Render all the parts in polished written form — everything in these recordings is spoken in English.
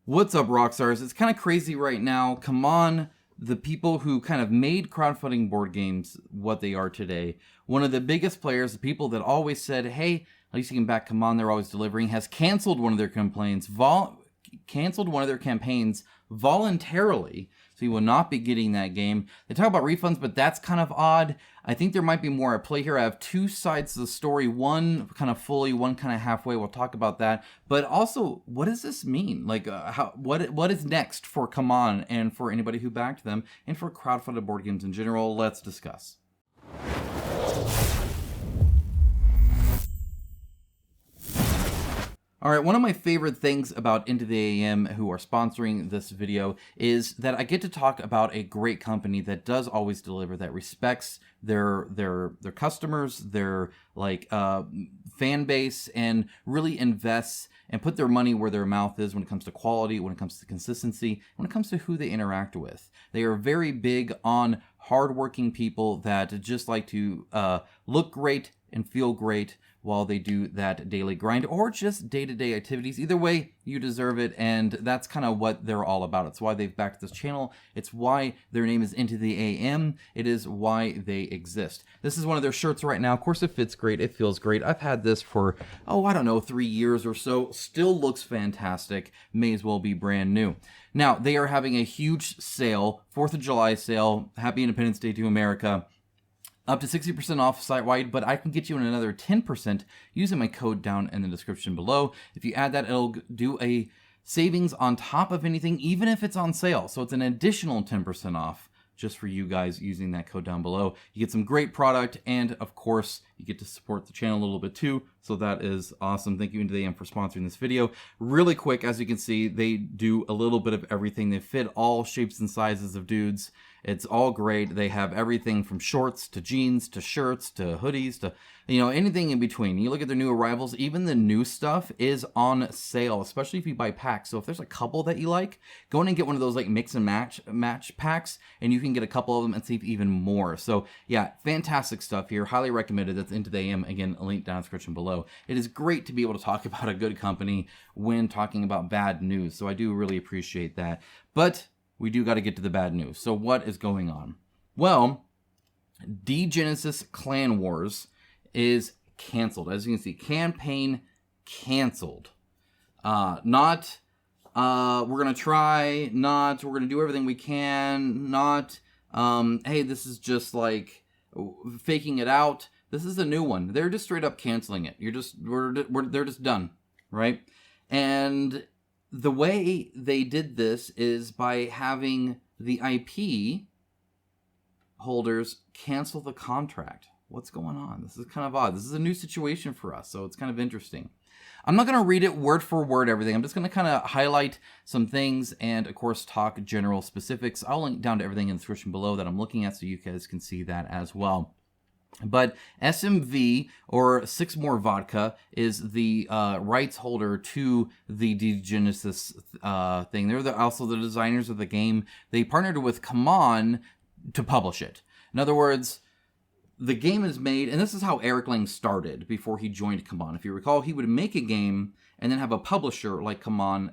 What's up, Rockstars? It's kind of crazy right now. CMON, the people who kind of made crowdfunding board games what they are today, one of the biggest players, the people that always said, hey, at least you can back CMON, they're always delivering, has canceled one of their canceled one of their campaigns voluntarily. So you will not be getting that game. They talk about refunds, but that's kind of odd. I think there might be more at play here. I have two sides to the story, one kind of fully, one kind of halfway. We'll talk about that. But also, what does this mean? Like, what is next for CMON and for anybody who backed them and for crowdfunded board games in general? Let's discuss. All right, one of my favorite things about Into the AM, who are sponsoring this video, is that I get to talk about a great company that does always deliver, that respects their customers, their fan base, and really invests and put their money where their mouth is when it comes to quality, when it comes to consistency, when it comes to who they interact with. They are very big on hardworking people that just like to look great and feel great while they do that daily grind or just day-to-day activities. Either way, you deserve it, and that's kind of what they're all about. It's why they've backed this channel. It's why their name is Into the AM. It is why they exist. This is one of their shirts right now. Of course, it fits great. It feels great. I've had this for, I don't know, 3 years or so. Still looks fantastic. May as well be brand new. Now, they are having a huge sale, 4th of July sale. Happy Independence Day to America. Up to 60% off site-wide, but I can get you another 10% using my code down in the description below. If you add that, it'll do a savings on top of anything, even if it's on sale. So it's an additional 10% off just for you guys using that code down below. You get some great product, and of course, you get to support the channel a little bit too, so that is awesome. Thank you, Into the AM, for sponsoring this video. Really quick, as you can see, they do a little bit of everything. They fit all shapes and sizes of dudes. It's all great. They have everything from shorts to jeans to shirts to hoodies to, anything in between. You look at their new arrivals, even the new stuff is on sale, especially if you buy packs. So if there's a couple that you like, go in and get one of those like mix and match packs, and you can get a couple of them and save even more. So yeah, fantastic stuff here. Highly recommended. That's Into the AM. Again, a link down in the description below. It is great to be able to talk about a good company when talking about bad news. So I do really appreciate that. But we do got to get to the bad news. So what is going on? Well, D-Genesis Clan Wars is canceled. As you can see, campaign canceled. Not, we're going to try, not, we're going to do everything we can, not, hey, this is just like faking it out. This is a new one. They're just straight up canceling it. They're just done, right? And the way they did this is by having the IP holders cancel the contract. What's going on? This is kind of odd. This is a new situation for us, so it's kind of interesting. I'm not going to read it word for word, everything. I'm just going to kind of highlight some things and, of course, talk general specifics. I'll link down to everything in the description below that I'm looking at so you guys can see that as well. But SMV, or Six More Vodka, is the rights holder to the D-Genesis thing. They're also the designers of the game. They partnered with CMON to publish it. In other words, the game is made, and this is how Eric Lang started before he joined CMON. If you recall, he would make a game and then have a publisher like CMON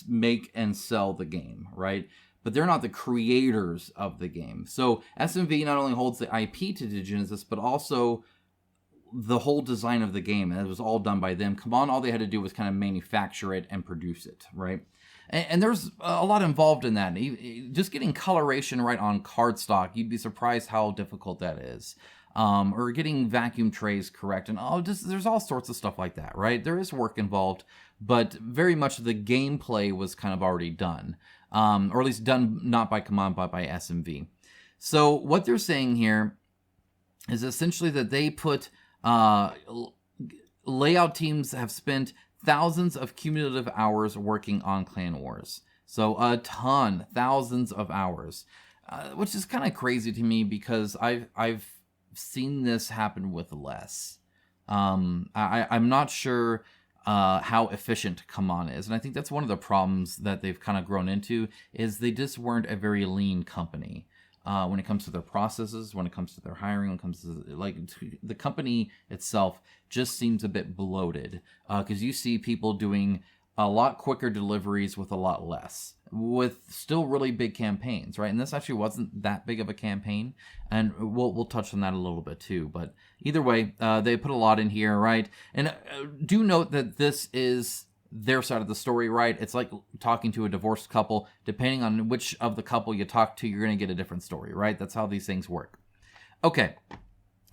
make and sell the game, right? But they're not the creators of the game. So SMV not only holds the IP to D-Genesis, but also the whole design of the game. And it was all done by them. CMON, all they had to do was kind of manufacture it and produce it, right? And there's a lot involved in that. Just getting coloration right on cardstock, you'd be surprised how difficult that is. Or getting vacuum trays correct, and there's all sorts of stuff like that, right? There is work involved, but very much the gameplay was kind of already done, or at least done not by CMON, but by SMV. So what they're saying here is essentially that they put layout teams have spent thousands of cumulative hours working on Clan Wars. So a ton, thousands of hours, which is kind of crazy to me because I've seen this happen with less. I'm not sure how efficient CMON is, and I think that's one of the problems that they've kind of grown into, is they just weren't a very lean company when it comes to their processes, when it comes to their hiring, when it comes to the company itself just seems a bit bloated, because you see people doing a lot quicker deliveries with a lot less, with still really big campaigns, right? And this actually wasn't that big of a campaign, and we'll touch on that a little bit too. But either way, they put a lot in here, right? And do note that this is their side of the story, right? It's like talking to a divorced couple. Depending on which of the couple you talk to, you're going to get a different story, right? That's how these things work. Okay.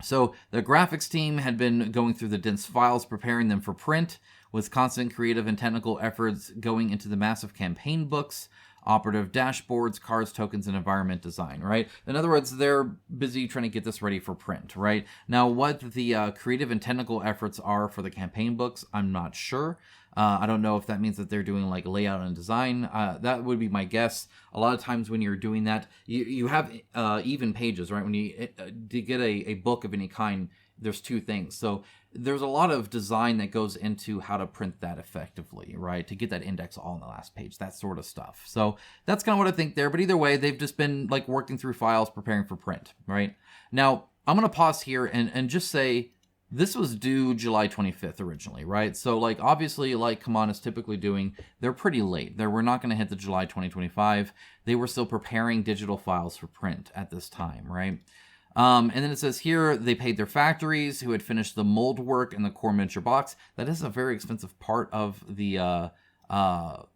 So the graphics team had been going through the dense files, preparing them for print, with constant creative and technical efforts going into the massive campaign books, operative dashboards, cards, tokens, and environment design, right? In other words, they're busy trying to get this ready for print, right? Now, what the creative and technical efforts are for the campaign books, I'm not sure. I don't know if that means that they're doing like layout and design. That would be my guess. A lot of times when you're doing that, you have even pages, right? When you to get a book of any kind, there's two things. So there's a lot of design that goes into how to print that effectively, right? To get that index all on the last page, that sort of stuff. So that's kind of what I think there. But either way, they've just been like working through files, preparing for print, right? Now, I'm going to pause here and just say, this was due July 25th originally, right? So, like, obviously, like CMON is typically doing, they're pretty late. We're not going to hit the July 2025. They were still preparing digital files for print at this time, right? And then it says here, they paid their factories who had finished the mold work and the core miniature box. That is a very expensive part of the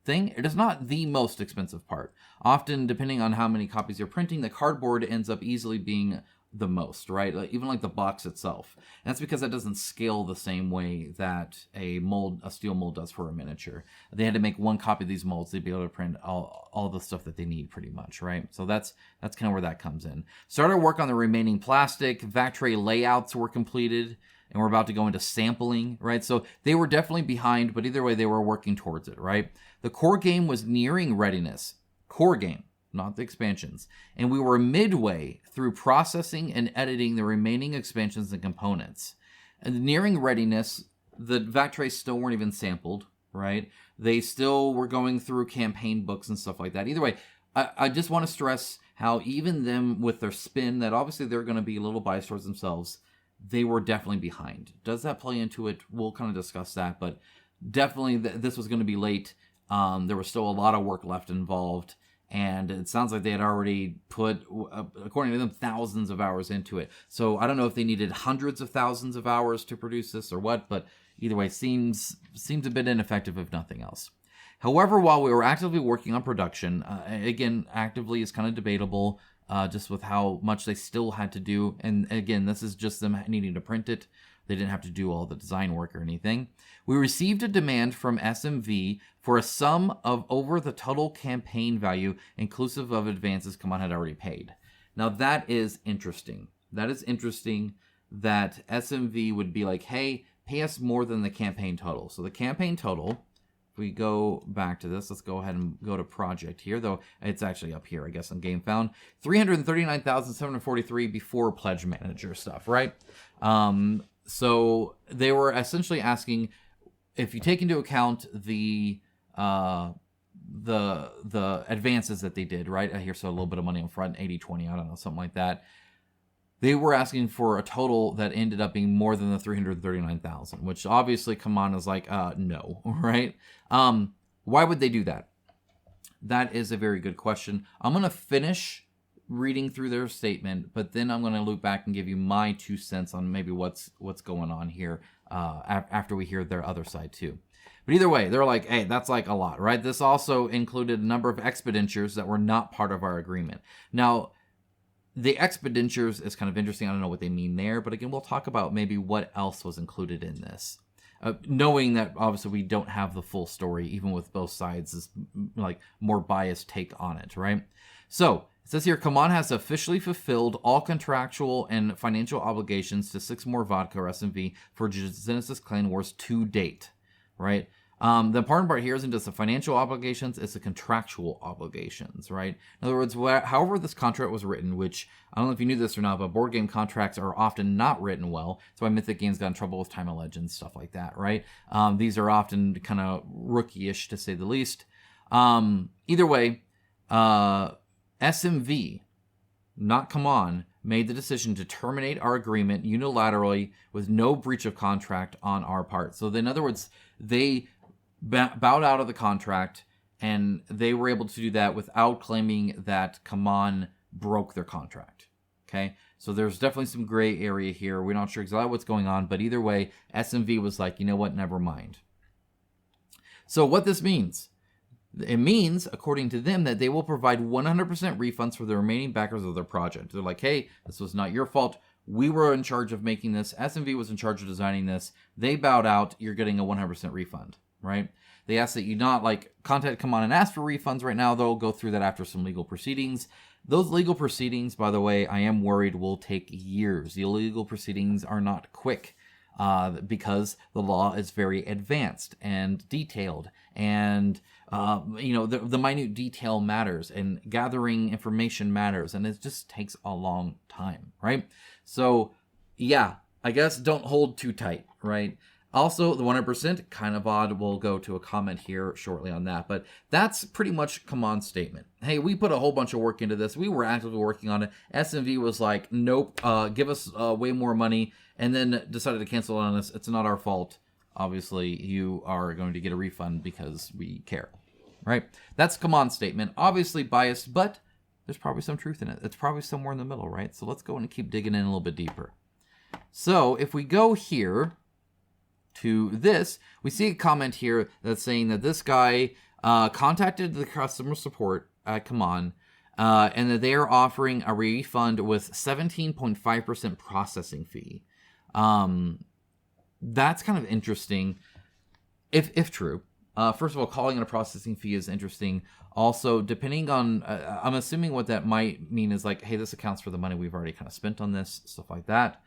thing. It is not the most expensive part. Often, depending on how many copies you're printing, the cardboard ends up easily being the most, right? Even like the box itself. And that's because that doesn't scale the same way that a steel mold does for a miniature. They had to make one copy of these molds to be able to print all the stuff that they need pretty much, right? So that's kind of where that comes in. Started work on the remaining plastic. Vac tray layouts were completed, and we're about to go into sampling, right? So they were definitely behind, but either way, they were working towards it, right? The core game was nearing readiness. Core game, not the expansions. And we were midway through processing and editing the remaining expansions and components. And nearing readiness, the vac trays still weren't even sampled, right? They still were going through campaign books and stuff like that. Either way, I just want to stress how even them with their spin, that obviously they're going to be a little biased towards themselves, they were definitely behind. Does that play into it? We'll kind of discuss that, but definitely this was going to be late. There was still a lot of work left involved. And it sounds like they had already put, according to them, thousands of hours into it. So I don't know if they needed hundreds of thousands of hours to produce this or what, but either way, seems a bit ineffective if nothing else. However, while we were actively working on production, again, actively is kind of debatable, just with how much they still had to do. And again, this is just them needing to print it. They didn't have to do all the design work or anything. We received a demand from SMV for a sum of over the total campaign value, inclusive of advances CMON had already paid. Now that is interesting. That is interesting that SMV would be like, hey, pay us more than the campaign total. So the campaign total, if we go back to this, let's go ahead and go to project here, though it's actually up here, I guess, on Game Found. 339,743 before pledge manager stuff, right? So they were essentially asking, if you take into account the advances that they did, right? Here's so a little bit of money on front, 80-20, I don't know, something like that. They were asking for a total that ended up being more than the 339,000, which obviously CMON is like, no, right? Why would they do that? That is a very good question. I'm going to finish reading through their statement, but then I'm going to loop back and give you my 2 cents on maybe what's going on here after we hear their other side too. But either way, they're like, hey, that's like a lot, right? This also included a number of expenditures that were not part of our agreement. Now, the expenditures is kind of interesting. I don't know what they mean there, but again, we'll talk about maybe what else was included in this. Knowing that obviously we don't have the full story, even with both sides, is like more biased take on it, right? So it says here, CMON has officially fulfilled all contractual and financial obligations to Six More Vodka or SMV for Genesis Clan Wars to date, right? The important part here isn't just the financial obligations, it's the contractual obligations, right? In other words, however this contract was written, which I don't know if you knew this or not, but board game contracts are often not written well. That's why Mythic Games got in trouble with Time of Legends, stuff like that, right? These are often kind of rookie-ish, to say the least. Either way, SMV, not CMON, made the decision to terminate our agreement unilaterally with no breach of contract on our part. So in other words, they bowed out of the contract, and they were able to do that without claiming that CMON broke their contract. Okay, so there's definitely some gray area here. We're not sure exactly what's going on, but either way, SMV was like, you know what, never mind. So what this means, it means, according to them, that they will provide 100% refunds for the remaining backers of their project. They're like, hey, this was not your fault. We were in charge of making this. SMV was in charge of designing this. They bowed out. You're getting a 100% refund, right? They ask that you not contact CMON and ask for refunds right now. They'll go through that after some legal proceedings. Those legal proceedings, by the way, I am worried will take years. The legal proceedings are not quick because the law is very advanced and detailed, and the minute detail matters, and gathering information matters, and it just takes a long time, right? So, yeah, I guess don't hold too tight, right? Also, the 100%, kind of odd. We'll go to a comment here shortly on that. But that's pretty much CMON's statement. Hey, we put a whole bunch of work into this. We were actively working on it. SMV was like, nope, give us way more money, and then decided to cancel on us. It's not our fault. Obviously, you are going to get a refund because we care, right? That's CMON's statement. Obviously biased, but there's probably some truth in it. It's probably somewhere in the middle, right? So let's go and keep digging in a little bit deeper. So if we go here to this, we see a comment here that's saying that this guy contacted the customer support at CMON, and that they are offering a refund with 17.5% processing fee. That's kind of interesting, if true. First of all, calling it a processing fee is interesting. Also, depending on, I'm assuming what that might mean is like, hey, this accounts for the money we've already kind of spent on this, stuff like that.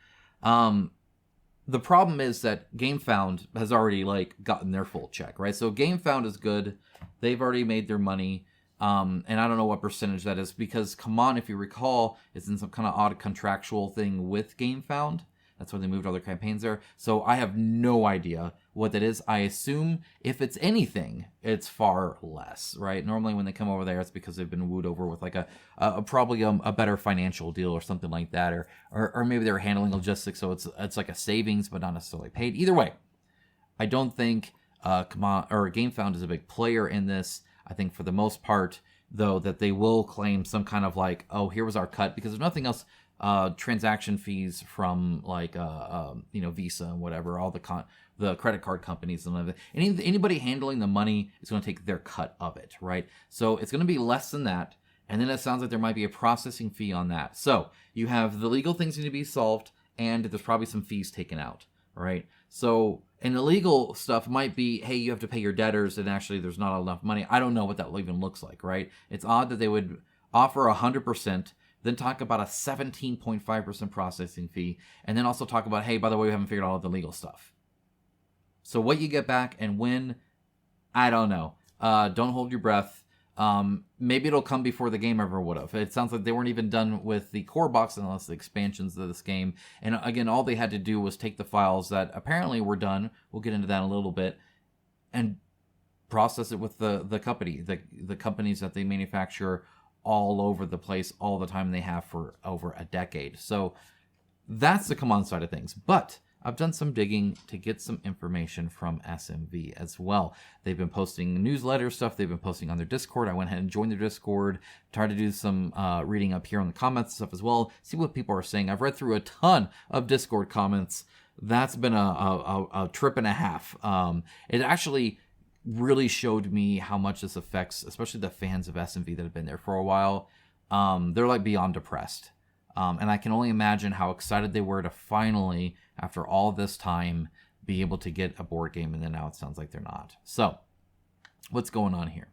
The problem is that GameFound has already gotten their full check, right? So GameFound is good. They've already made their money. And I don't know what percentage that is, because CMON, if you recall, is in some kind of odd contractual thing with GameFound. That's why they moved all their campaigns there. So I have no idea what that is. I assume if it's anything, it's far less, right? Normally when they come over there, it's because they've been wooed over with probably a better financial deal or something like that, or maybe they're handling logistics, so it's like a savings but not necessarily paid. Either way, I don't think CMON or GameFound is a big player in this. I think for the most part, though, that they will claim some kind of oh, here was our cut, because if nothing else, transaction fees from Visa and whatever, all the credit card companies and everything. Anybody handling the money is going to take their cut of it, right? So it's going to be less than that. And then it sounds like there might be a processing fee on that. So you have the legal things need to be solved, and there's probably some fees taken out, right? So, and the legal stuff might be, hey, you have to pay your debtors, and actually there's not enough money. I don't know what that even looks like, right? It's odd that they would offer 100%, then talk about a 17.5% processing fee, and then also talk about, hey, by the way, we haven't figured out all the legal stuff. So what you get back and when, I don't know. Don't hold your breath. Maybe it'll come before the game ever would have. It sounds like they weren't even done with the core box unless the expansions of this game. And again, all they had to do was take the files that apparently were done, we'll get into that in a little bit, and process it with the company, the companies that they manufacture all over the place all the time. They have for over a decade. So that's the CMON side of things. But I've done some digging to get some information from SMV as well. They've been posting newsletter stuff. They've been posting on their Discord. I went ahead and joined their Discord, tried to do some reading up here on the comments and stuff as well, see what people are saying. I've read through a ton of Discord comments. That's been a trip and a half. It actually really showed me how much this affects, especially the fans of SMV that have been there for a while. They're beyond depressed. And I can only imagine how excited they were to finally, after all this time, be able to get a board game, and then now it sounds like they're not. So, what's going on here?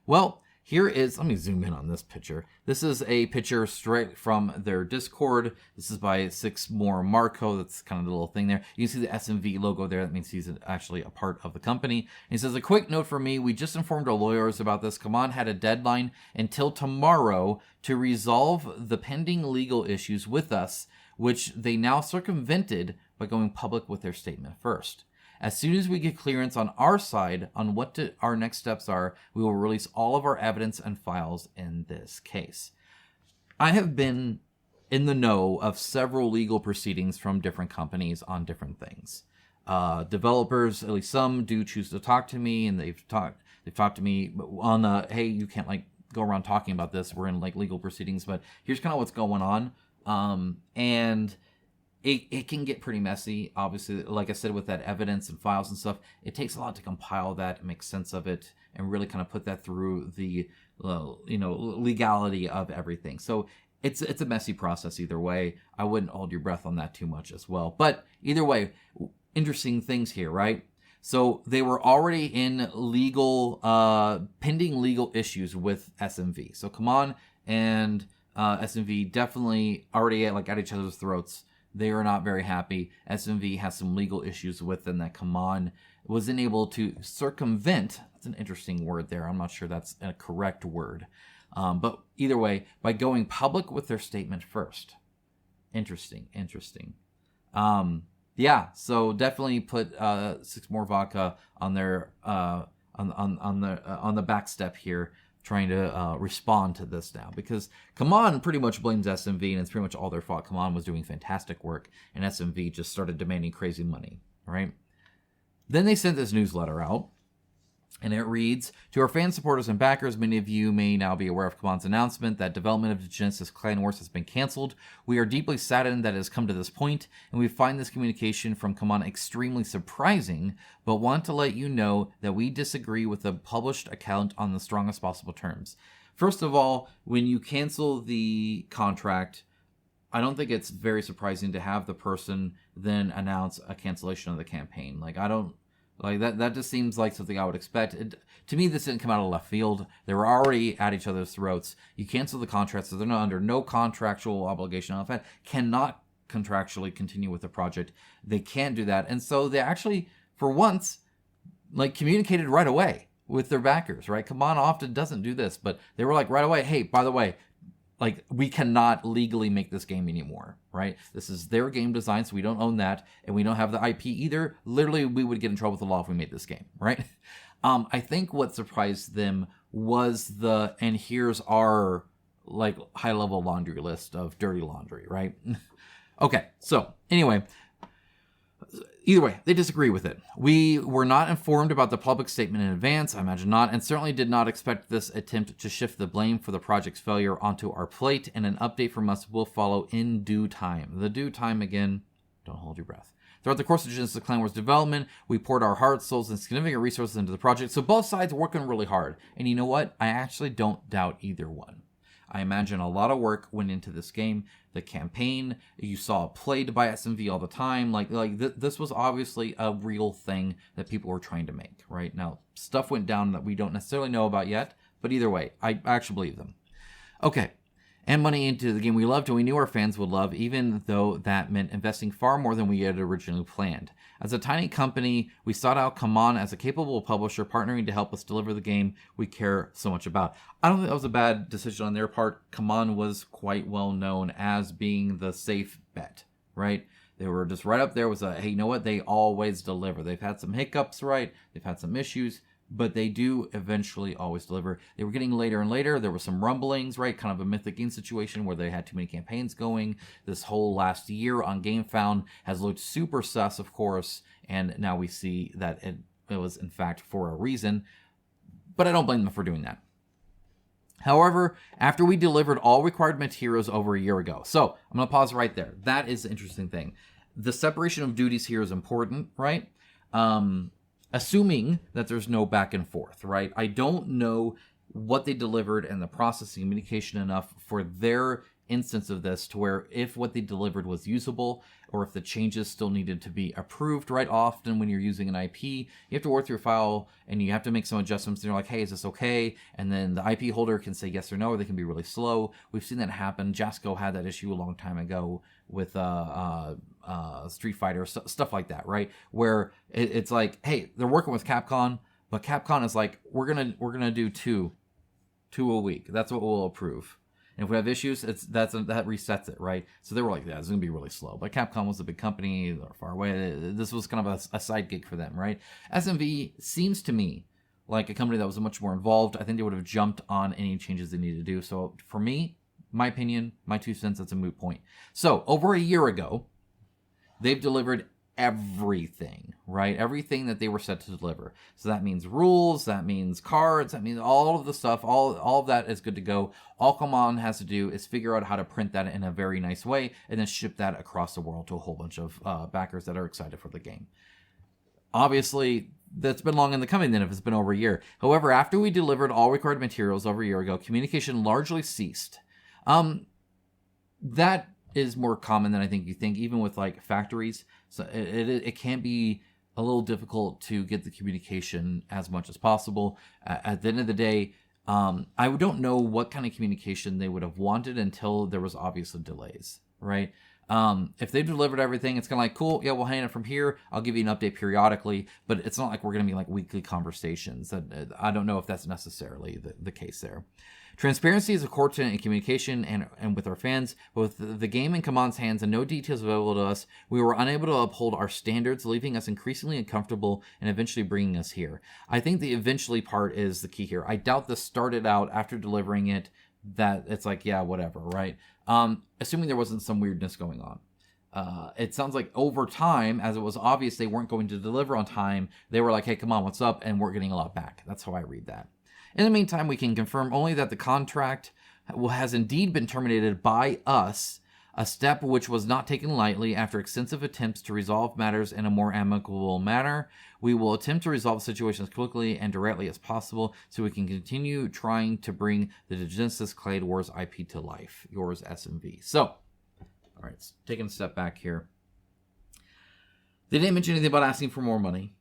Well, here is, let me zoom in on this picture. This is a picture straight from their Discord. This is by Six More Marco. That's kind of the little thing there. You can see the SMV logo there. That means he's actually a part of the company. And he says, a quick note for me. We just informed our lawyers about this. CMON had a deadline until tomorrow to resolve the pending legal issues with us, which they now circumvented by going public with their statement first. As soon as we get clearance on our side on what our next steps are, we will release all of our evidence and files in this case. I have been in the know of several legal proceedings from different companies on different things. Developers, at least some, do choose to talk to me, and they've talked to me on hey, you can't like go around talking about this. We're in like legal proceedings, but here's kind of what's going on. And it can get pretty messy. Obviously, like I said, with that evidence and files and stuff, it takes a lot to compile that and make sense of it and really kind of put that through the legality of everything. So it's a messy process either way. I wouldn't hold your breath on that too much as well. But either way, interesting things here, right? So they were already in pending legal issues with SMV. So CMON and SMV definitely already at each other's throats. They are not very happy. SMV has some legal issues with them that CMON wasn't able to circumvent. That's an interesting word there. I'm not sure that's a correct word. But either way, by going public with their statement first. Interesting. Yeah, so definitely put 6 More Vodka on their on the back step here, trying to respond to this now, because CMON pretty much blames SMV, and it's pretty much all their fault. CMON was doing fantastic work, and SMV just started demanding crazy money, right? Then they sent this newsletter out, and it reads, "To our fans, supporters, and backers, many of you may now be aware of CMON's announcement that development of the Genesis Clan Wars has been canceled. We are deeply saddened that it has come to this point, and we find this communication from CMON extremely surprising, but want to let you know that we disagree with the published account on the strongest possible terms." First of all, when you cancel the contract, I don't think it's very surprising to have the person then announce a cancellation of the campaign. That just seems like something I would expect. To me, this didn't come out of left field. They were already at each other's throats. You cancel the contract, so they're not under no contractual obligation. In fact, cannot contractually continue with the project. They can't do that. And so they actually, for once, communicated right away with their backers, right? CMON often doesn't do this, but they were right away, hey, by the way, we cannot legally make this game anymore, right? This is their game design, so we don't own that, and we don't have the IP either. Literally, we would get in trouble with the law if we made this game, right? I think what surprised them was and here's our high-level laundry list of dirty laundry, right? Okay, so anyway, either way, they disagree with it. We were not informed about the public statement in advance, I imagine not, and certainly did not expect this attempt to shift the blame for the project's failure onto our plate, and an update from us will follow in due time. The due time, again, don't hold your breath. Throughout the course of Genesis Clan Wars development, we poured our hearts, souls, and significant resources into the project, so both sides were working really hard. And you know what? I actually don't doubt either one. I imagine a lot of work went into this game. The campaign, you saw it played by SMV all the time. This was obviously a real thing that people were trying to make, right? Now, stuff went down that we don't necessarily know about yet, but either way, I actually believe them. Okay, and money into the game we loved and we knew our fans would love, even though that meant investing far more than we had originally planned. As a tiny company, we sought out CMON as a capable publisher partnering to help us deliver the game we care so much about. I don't think that was a bad decision on their part. CMON was quite well known as being the safe bet, right? They were just right up there with hey, you know what? They always deliver. They've had some hiccups, right? They've had some issues, but they do eventually always deliver. They were getting later and later. There were some rumblings, right? Kind of a Mythic Game situation where they had too many campaigns going. This whole last year on GameFound has looked super sus, of course, and now we see that it was, in fact, for a reason. But I don't blame them for doing that. However, after we delivered all required materials over a year ago. So I'm going to pause right there. That is the interesting thing. The separation of duties here is important, right? Assuming that there's no back and forth, right? I don't know what they delivered and the processing communication enough for their instance of this to where if what they delivered was usable or if the changes still needed to be approved, right? Often when you're using an IP, you have to work through a file and you have to make some adjustments. And you're like, hey, is this okay? And then the IP holder can say yes or no, or they can be really slow. We've seen that happen. Jasco had that issue a long time ago with Street Fighter, stuff like that, right? Where it's like, hey, they're working with Capcom, but Capcom is like, we're gonna do two a week. That's what we'll approve. And if we have issues, that resets it, right? So they were like, yeah, it's going to be really slow. But Capcom was a big company. They're far away. This was kind of a side gig for them, right? SMV seems to me like a company that was much more involved. I think they would have jumped on any changes they needed to do. So for me, my opinion, my 2 cents, that's a moot point. So over a year ago, they've delivered everything, right? Everything that they were set to deliver. So that means rules, that means cards, that means all of the stuff, all of that is good to go. All CMON has to do is figure out how to print that in a very nice way and then ship that across the world to a whole bunch of backers that are excited for the game. Obviously, that's been long in the coming then if it's been over a year. However, after we delivered all required materials over a year ago, communication largely ceased. That is more common than I think you think, even with like factories. So it can be a little difficult to get the communication as much as possible. At the end of the day, I don't know what kind of communication they would have wanted until there was obviously delays, right? If they delivered everything, it's kind of like, cool, yeah, we'll hand it from here. I'll give you an update periodically, but it's not like we're going to be like weekly conversations. I don't know if that's necessarily the case there. Transparency is important in communication and with our fans, but with the game in CMON's hands and no details available to us, we were unable to uphold our standards, leaving us increasingly uncomfortable and eventually bringing us here. I think the eventually part is the key here. I doubt this started out after delivering it that it's like, yeah, whatever, right? Assuming there wasn't some weirdness going on. It sounds like over time, as it was obvious they weren't going to deliver on time, they were like, hey, come on, what's up? And we're getting a lot back. That's how I read that. In the meantime, we can confirm only that the contract has indeed been terminated by us, a step which was not taken lightly. After extensive attempts to resolve matters in a more amicable manner, we will attempt to resolve the situation as quickly and directly as possible so we can continue trying to bring the Genesis Clade Wars IP to life. Yours, SMV. So, all right, taking a step back here. They didn't mention anything about asking for more money.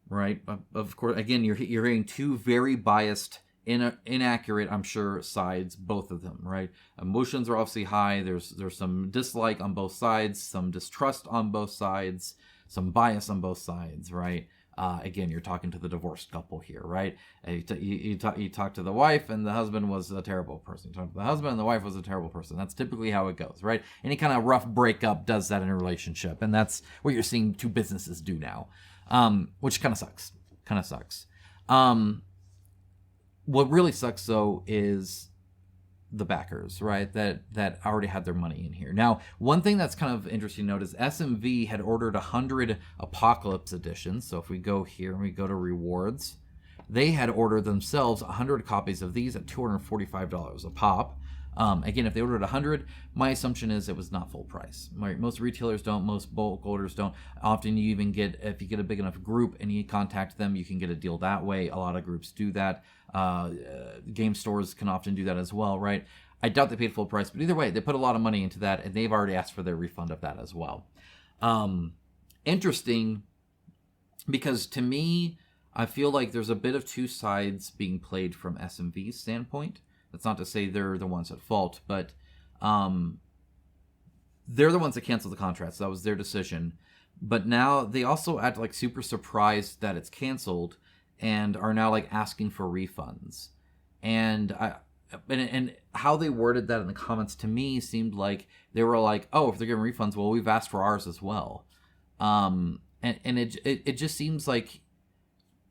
Right. Of course, again, you're hearing two very biased, inaccurate, I'm sure, sides, both of them. Right. Emotions are obviously high. There's some dislike on both sides, some distrust on both sides, some bias on both sides. Right. Again, you're talking to the divorced couple here, right? You talk to the wife, and the husband was a terrible person. You talk to the husband, and the wife was a terrible person. That's typically how it goes, right? Any kind of rough breakup does that in a relationship, and that's what you're seeing two businesses do now. Which kind of sucks. What really sucks though is the backers, right? That already had their money in here. Now, one thing that's kind of interesting to note is SMV had ordered 100 Apocalypse editions. So if we go here and we go to rewards, they had ordered themselves 100 copies of these at $245 a pop. Again, if they ordered 100, my assumption is it was not full price. Right? Most retailers don't, most bulk orders don't. Often you even get, if you get a big enough group and you contact them, you can get a deal that way. A lot of groups do that. Game stores can often do that as well, right? I doubt they paid full price, but either way, they put a lot of money into that, and they've already asked for their refund of that as well. Interesting, because to me, I feel like there's a bit of two sides being played from SMV's standpoint. That's not to say they're the ones at fault, but they're the ones that canceled the contract, so that was their decision. But now they also act like super surprised that it's canceled and are now like asking for refunds. And how they worded that in the comments to me seemed like they were like, oh, if they're giving refunds, well, we've asked for ours as well. And it just seems like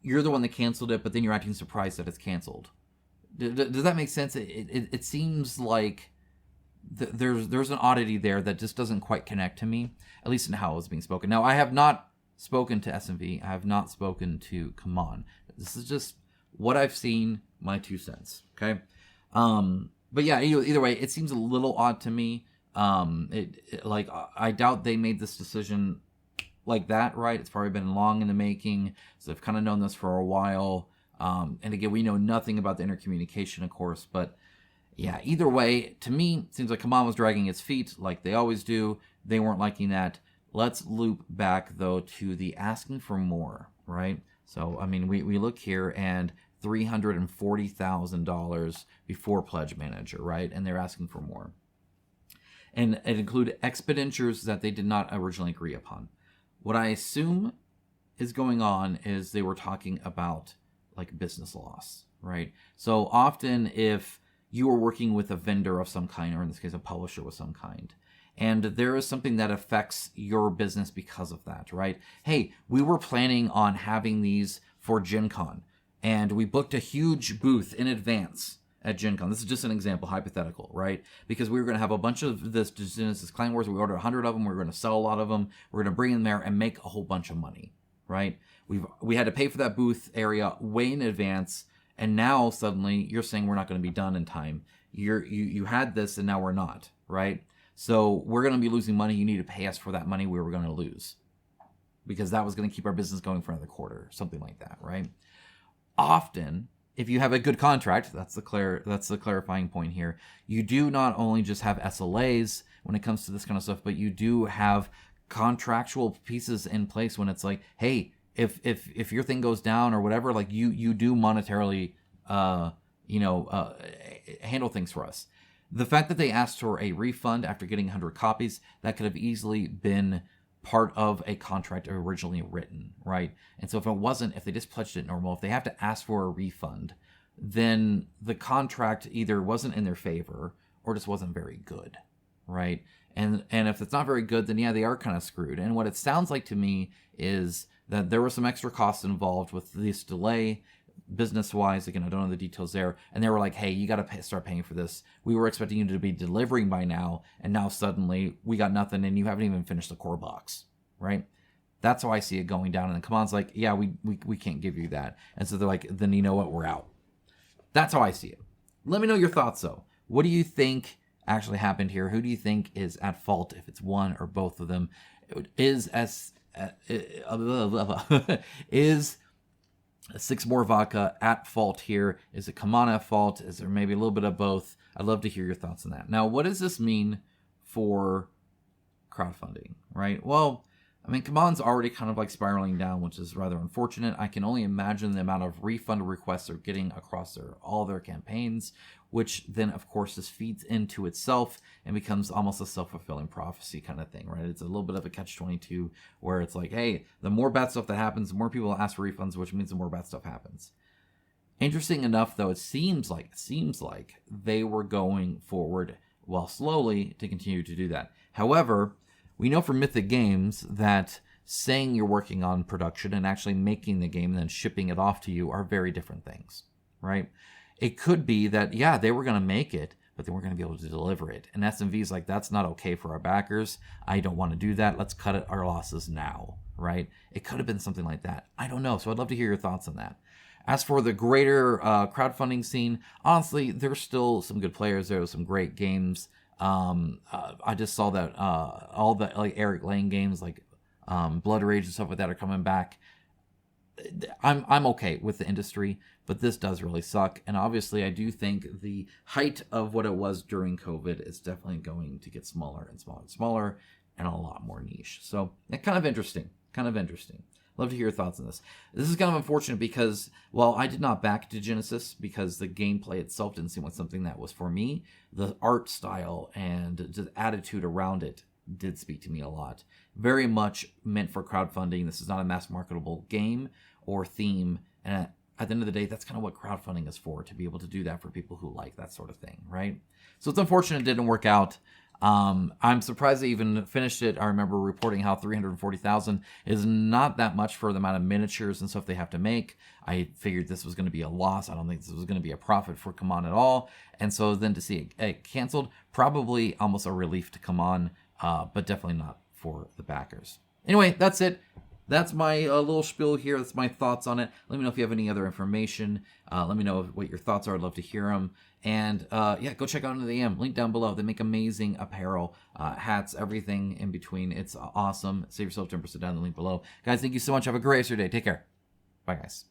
you're the one that canceled it, but then you're acting surprised that it's canceled. Does that make sense? It seems like there's an oddity there that just doesn't quite connect to me, at least in how it was being spoken. Now, I have not spoken to SMV. I have not spoken to CMON. This is just what I've seen, my 2 cents. Okay, but yeah, either way, it seems a little odd to me. Like I doubt they made this decision like that, right? It's probably been long in the making, so they've kind of known this for a while. And again, we know nothing about the intercommunication, of course, but yeah, either way, to me, it seems like CMON was dragging its feet like they always do. They weren't liking that. Let's loop back, though, to the asking for more, right? So, I mean, we look here and $340,000 before Pledge Manager, right? And they're asking for more. And it included expenditures that they did not originally agree upon. What I assume is going on is they were talking about like business loss, right? So often if you are working with a vendor of some kind, or in this case, a publisher of some kind, and there is something that affects your business because of that, right? Hey, we were planning on having these for Gen Con, and we booked a huge booth in advance at Gen Con. This is just an example, hypothetical, right? Because we were going to have a bunch of this Genesis Clan Wars. We ordered 100 of them. We were going to sell a lot of them. We're going to bring them there and make a whole bunch of money, right? We had to pay for that booth area way in advance, and now suddenly you're saying we're not going to be done in time. You had this, and now we're not, right? So we're going to be losing money. You need to pay us for that money we were going to lose, because that was going to keep our business going for another quarter, something like that, right? Often, if you have a good contract, that's the clarifying point here. You do not only just have SLAs when it comes to this kind of stuff, but you do have contractual pieces in place when it's like, hey, if your thing goes down or whatever, like you do monetarily, handle things for us. The fact that they asked for a refund after getting 100 copies, that could have easily been part of a contract originally written, right? And so if they just pledged it normal, if they have to ask for a refund, then the contract either wasn't in their favor or just wasn't very good, right? And if it's not very good, then yeah, they are kind of screwed. And what it sounds like to me is that there were some extra costs involved with this delay, business-wise. Again, I don't know the details there. And they were like, hey, you got to start paying for this. We were expecting you to be delivering by now, and now suddenly we got nothing, and you haven't even finished the core box, right? That's how I see it going down. And CMON's like, yeah, we can't give you that. And so they're like, then you know what? We're out. That's how I see it. Let me know your thoughts, though. What do you think actually happened here? Who do you think is at fault, if it's one or both of them? Is Six More Vodka at fault here? Is it CMON at fault? Is there maybe a little bit of both? I'd love to hear your thoughts on that. Now, what does this mean for crowdfunding, right? Well, I mean, CMON's already kind of like spiraling down, which is rather unfortunate. I can only imagine the amount of refund requests they're getting across all their campaigns, which then, of course, just feeds into itself and becomes almost a self-fulfilling prophecy kind of thing, right? It's a little bit of a catch-22 where it's like, hey, the more bad stuff that happens, the more people ask for refunds, which means the more bad stuff happens. Interesting enough, though, it seems like they were going forward, while slowly, to continue to do that. However, we know from Mythic Games that saying you're working on production and actually making the game and then shipping it off to you are very different things, right? It could be that, yeah, they were going to make it, but they weren't going to be able to deliver it. And SMV's like, that's not okay for our backers. I don't want to do that. Let's cut our losses now, right? It could have been something like that. I don't know. So I'd love to hear your thoughts on that. As for the greater crowdfunding scene, honestly, there's still some good players. There were some great games. I just saw that all the like Eric Lane games, like Blood Rage and stuff like that, are coming back. I'm okay with the industry, but this does really suck. And obviously, I do think the height of what it was during COVID is definitely going to get smaller and smaller and smaller, and a lot more niche. So, kind of interesting. Love to hear your thoughts on this. This is kind of unfortunate because, while I did not back to Genesis because the gameplay itself didn't seem like something that was for me, the art style and the attitude around it did speak to me a lot. Very much meant for crowdfunding. This is not a mass marketable game or theme. And at the end of the day, that's kind of what crowdfunding is for, to be able to do that for people who like that sort of thing, right? So it's unfortunate it didn't work out. I'm surprised they even finished it. I remember reporting how 340,000 is not that much for the amount of miniatures and stuff they have to make. I figured this was going to be a loss. I don't think this was going to be a profit for CMON at all. And so then to see it canceled, probably almost a relief to CMON, but definitely not for the backers. Anyway, that's it. That's my little spiel here. That's my thoughts on it. Let me know if you have any other information. Let me know what your thoughts are. I'd love to hear them. And yeah, go check out Into the AM. Link down below. They make amazing apparel, hats, everything in between. It's awesome. Save yourself 10% down the link below. Guys, thank you so much. Have a great rest of your day. Take care. Bye, guys.